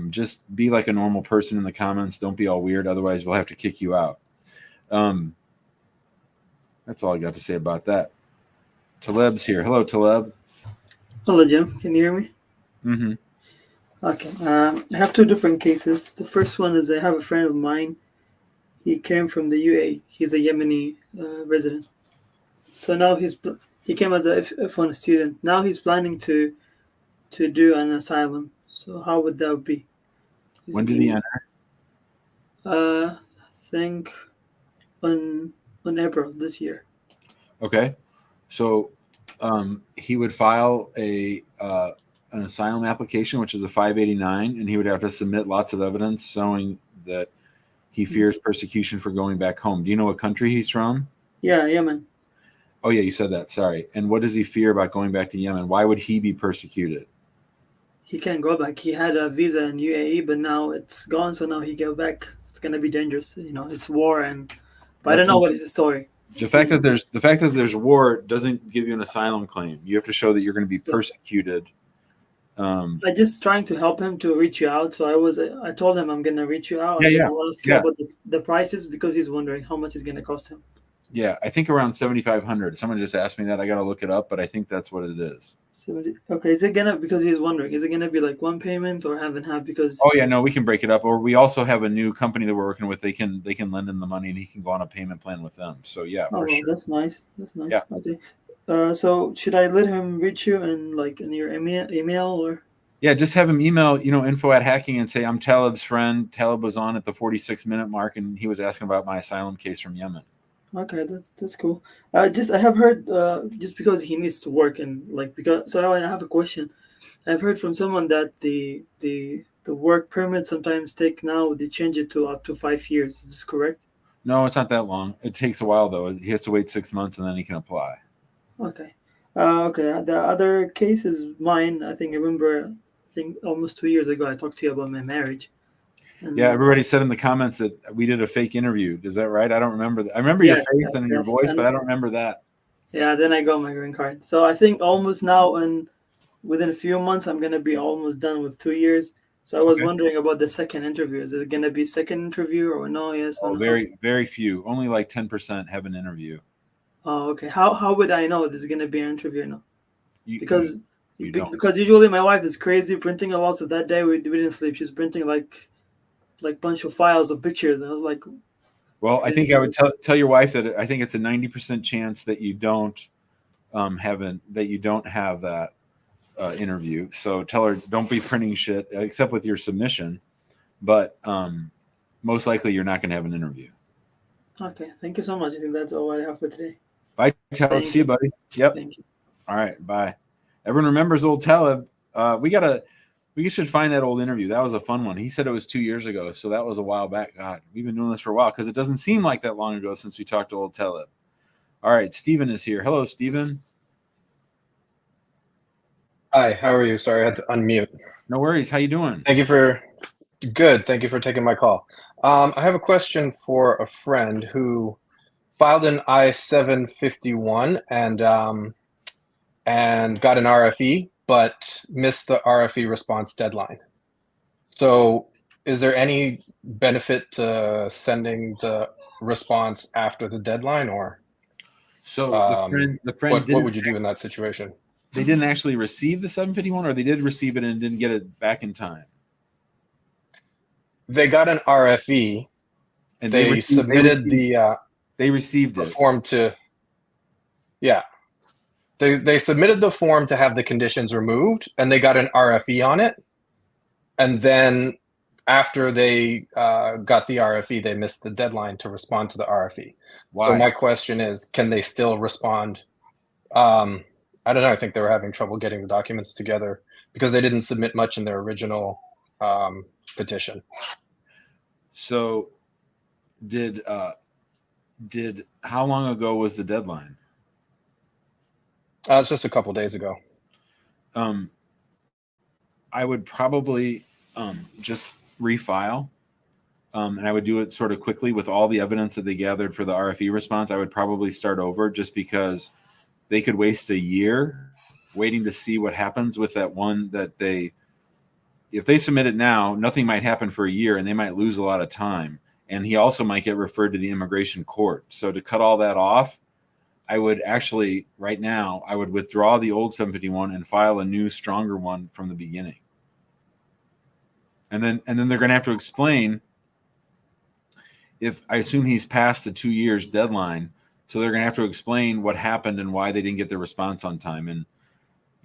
just be like a normal person in the comments. Don't be all weird. Otherwise, we'll have to kick you out. That's all I got to say about that. Taleb's here. Hello, Taleb. Hello, Jim. Can you hear me? Mm-hmm. Okay. I have two different cases. The first one is I have a friend of mine. he came from the UAE. He's a Yemeni resident. So now he came as a F1 student. Now he's planning to do an asylum. So how would that be? When did he enter? I think on April this year. Okay, so he would file an asylum application, which is a 589, and he would have to submit lots of evidence showing that he fears persecution for going back home. Do you know what country he's from? Yeah, Yemen. Oh yeah, you said that. Sorry. And what does he fear about going back to Yemen? Why would he be persecuted? He can't go back. He had a visa in UAE, but now it's gone. So now he go back. It's gonna be dangerous. It's war, but I don't know what is the story. The fact that there's war doesn't give you an asylum claim. You have to show that you're going to be persecuted. I'm just trying to help him to reach you out. So I told him I'm gonna reach you out. Yeah. I want to ask you about the prices because he's wondering how much it's gonna cost him. Yeah, I think around 7,500. Someone just asked me that. I got to look it up, but I think that's what it is. Okay, is it gonna, because he's wondering, is it gonna be like one payment or half and half? Because oh yeah, no, we can break it up. Or we also have a new company that we're working with. They can lend him the money and he can go on a payment plan with them. So yeah, for sure. That's nice. That's nice. Yeah. Okay. So should I let him reach you in your email or? Yeah, just have him email, info@hacking and say, I'm Talib's friend. Talib was on at the 46-minute mark and he was asking about my asylum case from Yemen. Okay, that's cool. I have heard just because he needs to work and so I have a question. I've heard from someone that the work permit sometimes they change it to up to 5 years. Is this correct? No, it's not that long. It takes a while though. He has to wait 6 months and then he can apply. Okay. Okay. The other case is mine. I think almost 2 years ago I talked to you about my marriage. Yeah, everybody said in the comments that we did a fake interview. Is that right? I don't remember that. I remember your face and your voice, but I don't remember that. Yeah, then I got my green card. So I think almost now and within a few months, I'm going to be almost done with 2 years. So I was wondering about the second interview. Is it going to be second interview or no? Yes or no? Very, very few. Only like 10% have an interview. Oh, okay. How would I know this is going to be an interview or no? Because don't. Usually my wife is crazy printing a lot. So that day we didn't sleep. She's printing like bunch of files of pictures. And I was like, well, I think I would tell your wife that I think it's a 90% chance that you don't have that interview. So tell her don't be printing shit except with your submission, but most likely you're not going to have an interview. Okay, thank you so much. I think that's all I have for today. Bye, Talib. See you, buddy. Yep. Thank you. All right, bye. Everyone remembers old Talib. We should find that old interview. That was a fun one. He said it was 2 years ago, so that was a while back. God, we've been doing this for a while because it doesn't seem like that long ago since we talked to old Talib. All right, Stephen is here. Hello, Stephen. Hi, how are you? Sorry, I had to unmute. No worries. How you doing? Good. Thank you for taking my call. I have a question for a friend who filed an I-751 and got an RFE, but missed the RFE response deadline. So is there any benefit to sending the response after the deadline, or so the friend what would you do in that situation? They didn't actually receive the 751, or they did receive it and didn't get it back in time? They got an RFE and they received the form to, yeah. They submitted the form to have the conditions removed, and they got an RFE on it. And then after they got the RFE, they missed the deadline to respond to the RFE. Why? So my question is, can they still respond? I don't know. I think they were having trouble getting the documents together because they didn't submit much in their original petition. So how long ago was the deadline? It's just a couple days ago. I would probably just refile, and I would do it sort of quickly with all the evidence that they gathered for the RFE response. I would probably start over just because they could waste a year waiting to see what happens with that one that if they submit it now, nothing might happen for a year and they might lose a lot of time. And he also might get referred to the immigration court. So to cut all that off, I would actually, right now, I would withdraw the old 751 and file a new, stronger one from the beginning. And then they're going to have to explain if I assume he's past the 2 years deadline, so they're going to have to explain what happened and why they didn't get their response on time. And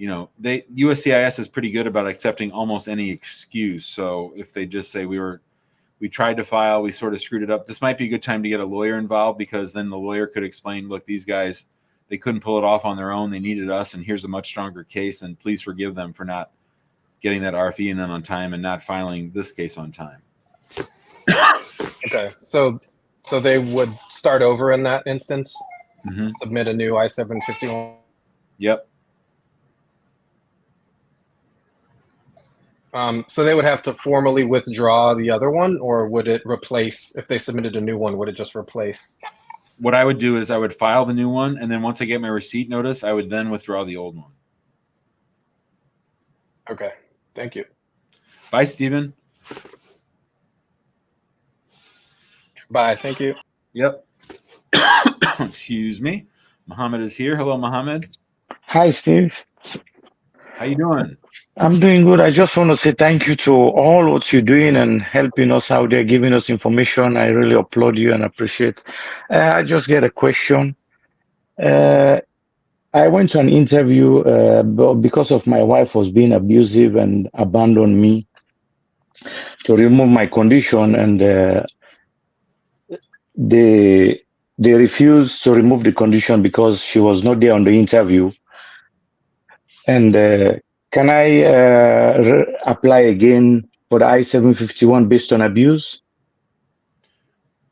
USCIS is pretty good about accepting almost any excuse. So if they just say we tried to file, we sort of screwed it up, this might be a good time to get a lawyer involved, because then the lawyer could explain, look, these guys, they couldn't pull it off on their own. They needed us, and here's a much stronger case, and please forgive them for not getting that RFE in on time and not filing this case on time. Okay, so they would start over in that instance, submit a new I-751. Yep. So they would have to formally withdraw the other one, or would it replace, if they submitted a new one, would it just replace? What I would do is I would file the new one, and then once I get my receipt notice, I would then withdraw the old one. Okay, thank you. Bye, Stephen. Bye, thank you. Yep. Excuse me. Mohammed is here. Hello, Mohammed. Hi, Steve. How you doing? I'm doing good. I just want to say thank you to all what you're doing and helping us out there, giving us information. I really applaud you and appreciate. I just get a question. I went to an interview because of my wife was being abusive and abandoned me to remove my condition, and they refused to remove the condition because she was not there on the interview. And can I apply again for the I-751 based on abuse?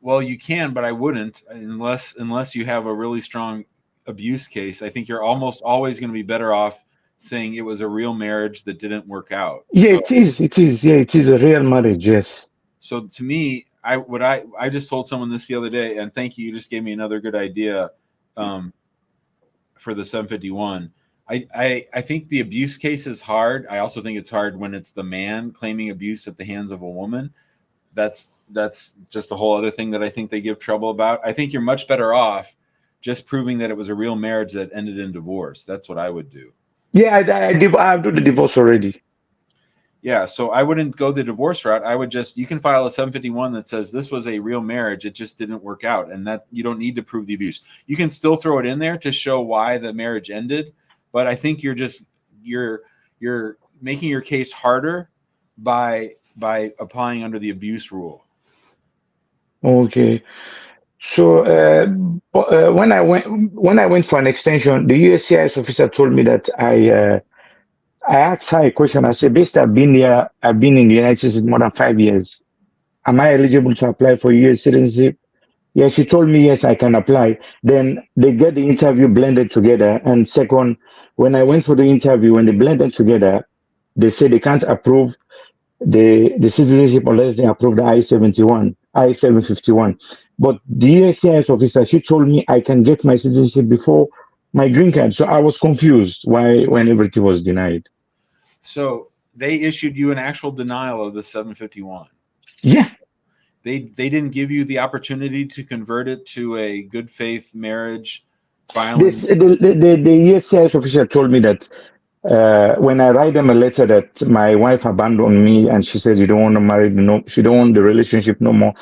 Well, you can, but I wouldn't unless you have a really strong abuse case. I think you're almost always going to be better off saying it was a real marriage that didn't work out. Yeah, it is. Yeah, it is a real marriage. Yes. So to me, I just told someone this the other day, and thank you. You just gave me another good idea for the 751. I think the abuse case is hard. I also think it's hard when it's the man claiming abuse at the hands of a woman. That's just a whole other thing that I think they give trouble about. I think you're much better off just proving that it was a real marriage that ended in divorce. That's what I would do. Yeah, I've done the divorce already. Yeah, so I wouldn't go the divorce route. I would you can file a 751 that says this was a real marriage. It just didn't work out, and that you don't need to prove the abuse. You can still throw it in there to show why the marriage ended. But I think you're making your case harder by applying under the abuse rule. Okay. So when I went for an extension, the USCIS officer told me that I asked her a question. I said, based I've been in the United States more than 5 years. Am I eligible to apply for US citizenship? Yeah, she told me, yes, I can apply. Then they get the interview blended together. And second, when I went for the interview, when they blended together, they said they can't approve the citizenship unless they approve the I-751. But the USCIS officer, she told me I can get my citizenship before my green card. So I was confused when everything was denied. So they issued you an actual denial of the 751. Yeah. They didn't give you the opportunity to convert it to a good faith marriage filing. The USCIS officer told me that when I write them a letter that my wife abandoned me and she said you don't want to marry, she don't want the relationship no more.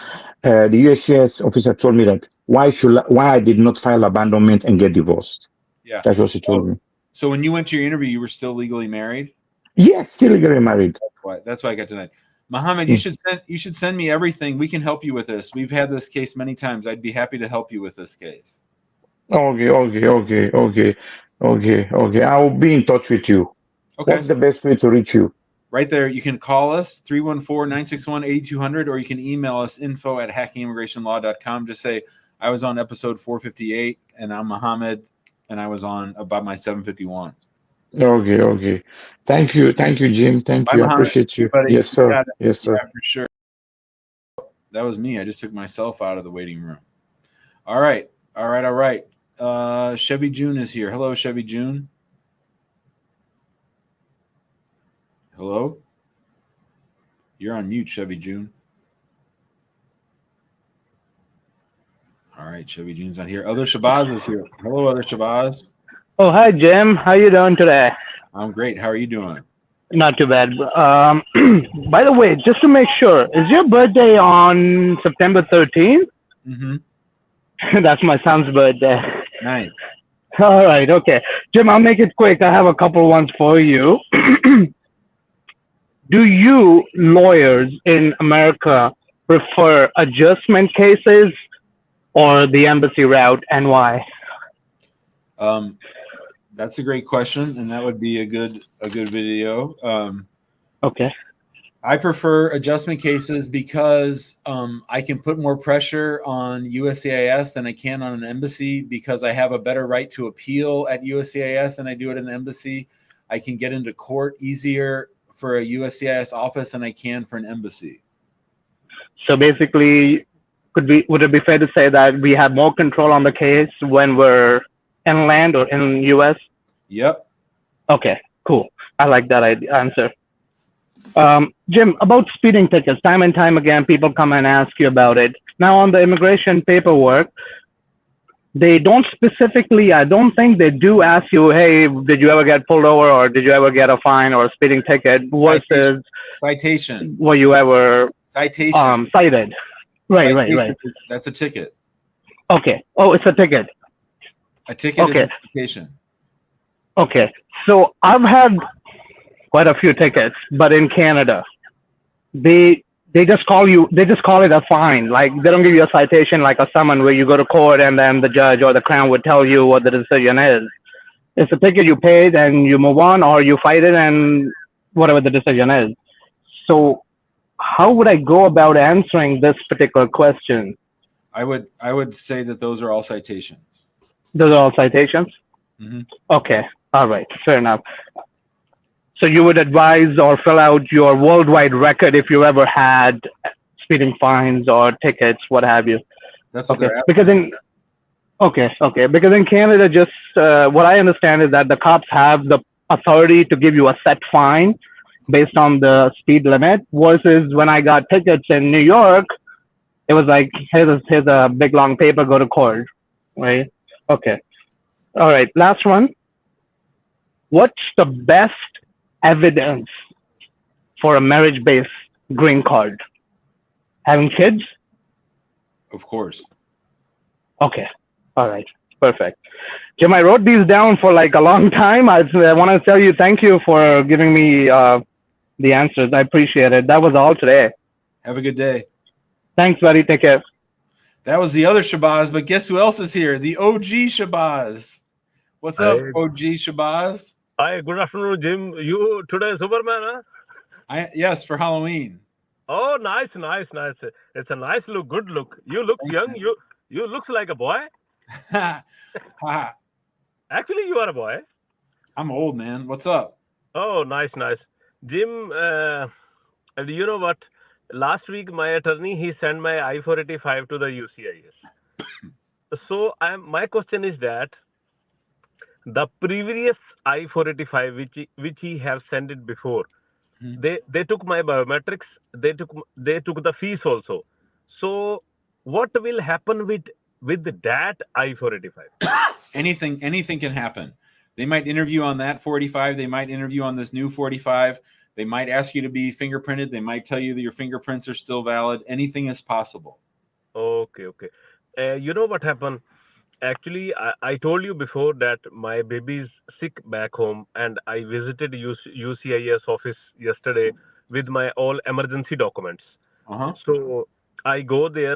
The USCIS officer told me that why I did not file abandonment and get divorced. Yeah, that's what she told me. So when you went to your interview, you were still legally married? Yes, still legally married. That's why I got denied. Mohammed, you should send me everything. We can help you with this. We've had this case many times. I'd be happy to help you with this case. Okay. I will be in touch with you. Okay. What's the best way to reach you? Right there. You can call us 314-961-8200, or you can email us info@hackingimmigrationlaw.com. Just say I was on episode 458 and I'm Mohammed and I was on about my 751. Okay. Thank you, Jim. Thank Bye, you. Mohammed. I appreciate you. Buddy, Yes, sir. Yeah, for sure. That was me. I just took myself out of the waiting room. All right. Chevy June is here. Hello, Chevy June. Hello? You're on mute, Chevy June. All right, Chevy June's not here. Other Shabazz is here. Hello, Other Shabazz. Oh, hi, Jim. How you doing today? I'm great. How are you doing? Not too bad. By the way, just to make sure, is your birthday on September 13th? Mm-hmm. That's my son's birthday. Nice. All right, okay. Jim, I'll make it quick. I have a couple ones for you. Do you lawyers in America prefer adjustment cases or the embassy route, and why? That's a great question, and that would be a good video. Okay. I prefer adjustment cases because I can put more pressure on USCIS than I can on an embassy because I have a better right to appeal at USCIS than I do at an embassy. I can get into court easier for a USCIS office than I can for an embassy. So basically, would it be fair to say that we have more control on the case when we're inland or in US? Yep. Okay, cool. I like that answer. Jim, about speeding tickets, time and time again, people come and ask you about it. Now, on the immigration paperwork, they don't specifically, I don't think they do ask you, hey, did you ever get pulled over or did you ever get a fine or a speeding ticket versus citation. Were you ever citation cited? Right, right, right. That's a ticket. Okay. Oh, it's a ticket. A ticket is a citation. Okay. So I've had quite a few tickets, but in Canada, they just call it a fine. Like they don't give you a citation like a summon where you go to court and then the judge or the crown would tell you what the decision is. It's a ticket you paid and you move on, or you fight it and whatever the decision is. So how would I go about answering this particular question? I would say that those are all citations. Those are all citations? Mm-hmm. Okay. All right. Fair enough. So you would advise or fill out your worldwide record if you ever had speeding fines or tickets, what have you. That's what okay. they're Because in Canada, just what I understand is that the cops have the authority to give you a set fine based on the speed limit. Versus when I got tickets in New York, it was like here's a big long paper, go to court, right? Okay. All right. Last one. What's the best evidence for a marriage-based green card? Having kids? Of course. Okay. All right. Perfect. Jim, I wrote these down for like a long time. I want to tell you thank you for giving me the answers. I appreciate it. That was all today. Have a good day. Thanks, buddy. Take care. That was the other Shabazz, but guess who else is here? The OG Shabazz. What's up, OG Shabazz? Hi, good afternoon, Jim. You today Superman, huh? Yes, for Halloween. Oh, nice. It's a nice look, good look. You look young. You looks like a boy. Actually, you are a boy. I'm old, man. What's up? Oh, nice. Jim, you know what? Last week, my attorney, he sent my I-485 to the USCIS. So my question is that the previous I-485, which he have sent it before, they took my biometrics, they took the fees also. So what will happen with that I-485? Anything can happen. They might interview on that 485. They might interview on this new 485. They might ask you to be fingerprinted. They might tell you that your fingerprints are still valid. Anything is possible. Okay. You know what happened? Actually, I told you before that my baby is sick back home, and I visited USCIS office yesterday with my all emergency documents. So I go there.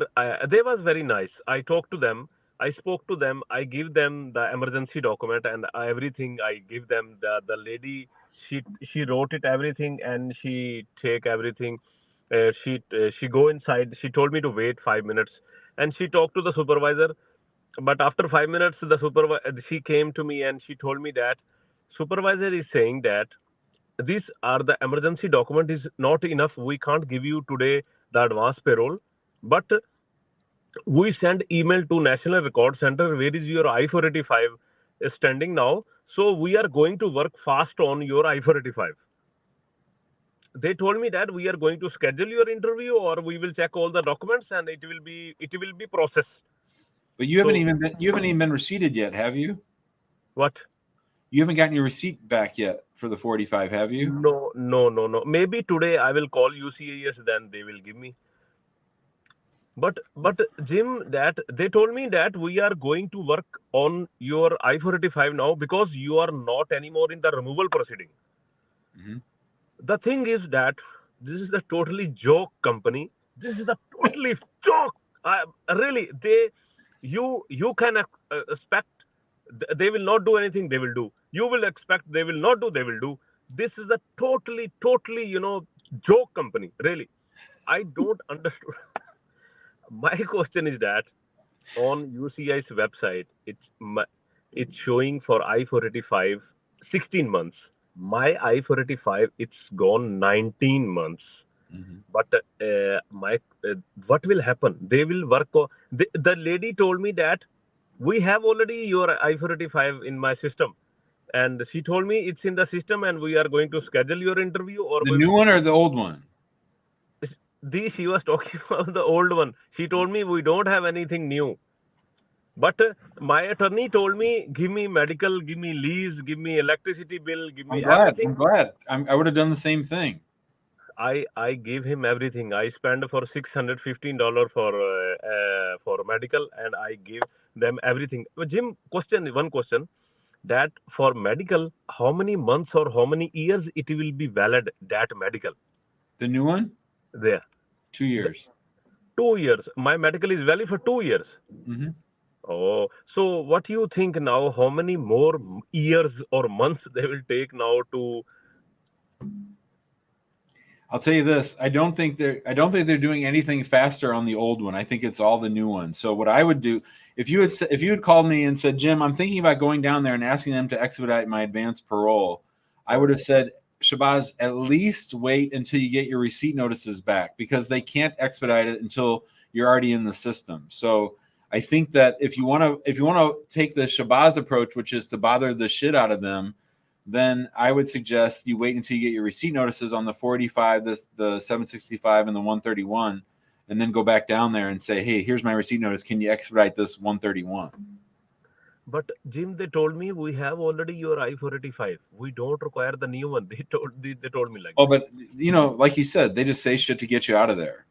They was very nice. I talked to them. I spoke to them. I give them the emergency document and everything. I give them the lady. She wrote it everything and she take everything. She go inside. She told me to wait 5 minutes, and she talked to the supervisor. But after 5 minutes, she came to me and she told me that supervisor is saying that these are the emergency document is not enough. We can't give you today the advance payroll, but we send email to National Record Center. Where is your I-485 standing now? So we are going to work fast on your I-485. They told me that we are going to schedule your interview, or we will check all the documents and it will be processed. But you haven't even been receipted yet, have you? What? You haven't gotten your receipt back yet for the 485, have you? No. Maybe today I will call USCIS, then they will give me. But Jim, that they told me that we are going to work on your I-485 now because you are not anymore in the removal proceeding. Mm-hmm. The thing is that this is a totally joke company. This is a totally joke. Really, you can expect they will not do anything. They will do. You will expect they will not do. They will do. This is a totally joke company. Really, I don't understand. My question is that on UCI's website, it's showing for I-485 16 months. My I-485, it's gone 19 months. Mm-hmm. But what will happen? They will work. The lady told me that we have already your I-485 in my system, and she told me it's in the system, and we are going to schedule your interview. Or the new one or the old one? She was talking about the old one. She told me we don't have anything new. But my attorney told me, give me medical, give me lease, give me electricity bill, give me everything. I'm glad. I would have done the same thing. I gave him everything. I spent for $615 for medical, and I gave them everything. But Jim, one question, that for medical, how many months or how many years it will be valid, that medical? The new one? There. 2 years. 2 years. My medical is valid for 2 years. Mm-hmm. Oh, so what do you think now? How many more years or months they will take now to? I'll tell you this. I don't think they're doing anything faster on the old one. I think it's all the new one. So what I would do, if you had called me and said, Jim, I'm thinking about going down there and asking them to expedite my advanced parole, I would have said, Shabazz, at least wait until you get your receipt notices back, because they can't expedite it until you're already in the system. So I think that if you want to take the Shabazz approach, which is to bother the shit out of them, then I would suggest you wait until you get your receipt notices on the 485, the 765, and the 131, and then go back down there and say, hey, here's my receipt notice. Can you expedite this 131? But Jim, they told me we have already your I-485. We don't require the new one. They told me like. Oh, but like you said, they just say shit to get you out of there.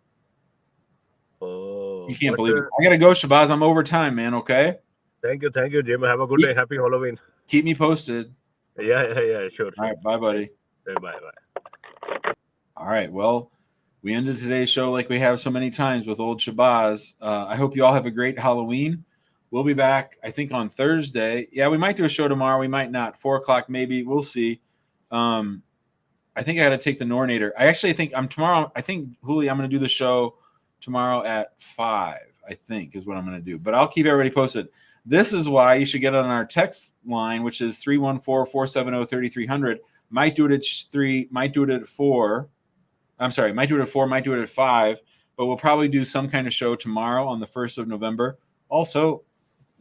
Oh, you can't believe it. I gotta go, Shabazz. I'm over time, man. Okay. Thank you, Jim. Have a good day. Happy Halloween. Keep me posted. Yeah, sure. All right, bye, buddy. Bye. All right, well, we ended today's show like we have so many times with old Shabazz. I hope you all have a great Halloween. We'll be back, I think, on Thursday. Yeah, we might do a show tomorrow. We might not. 4 o'clock maybe. We'll see. I think I got to take the Nornator. I actually think tomorrow. I think, Huli, I'm going to do the show tomorrow at 5, I think, is what I'm going to do. But I'll keep everybody posted. This is why you should get on our text line, which is 314-470-3300. Might do it at 3, might do it at 4. I'm sorry, might do it at 4, might do it at 5. But we'll probably do some kind of show tomorrow on the 1st of November. Also,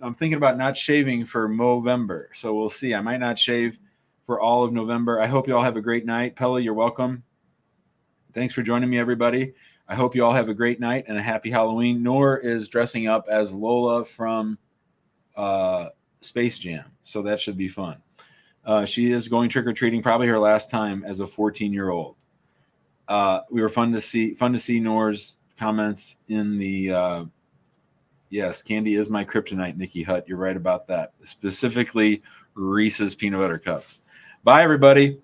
I'm thinking about not shaving for Movember. So we'll see. I might not shave for all of November. I hope you all have a great night. Pella, you're welcome. Thanks for joining me, everybody. I hope you all have a great night and a happy Halloween. Noor is dressing up as Lola from Space Jam, so that should be fun. She is going trick-or-treating, probably her last time as a 14-year-old. We were fun to see Noor's comments in the yes, candy is my kryptonite, Nikki Hutt. You're right about that. Specifically Reese's peanut butter cups. Bye, everybody.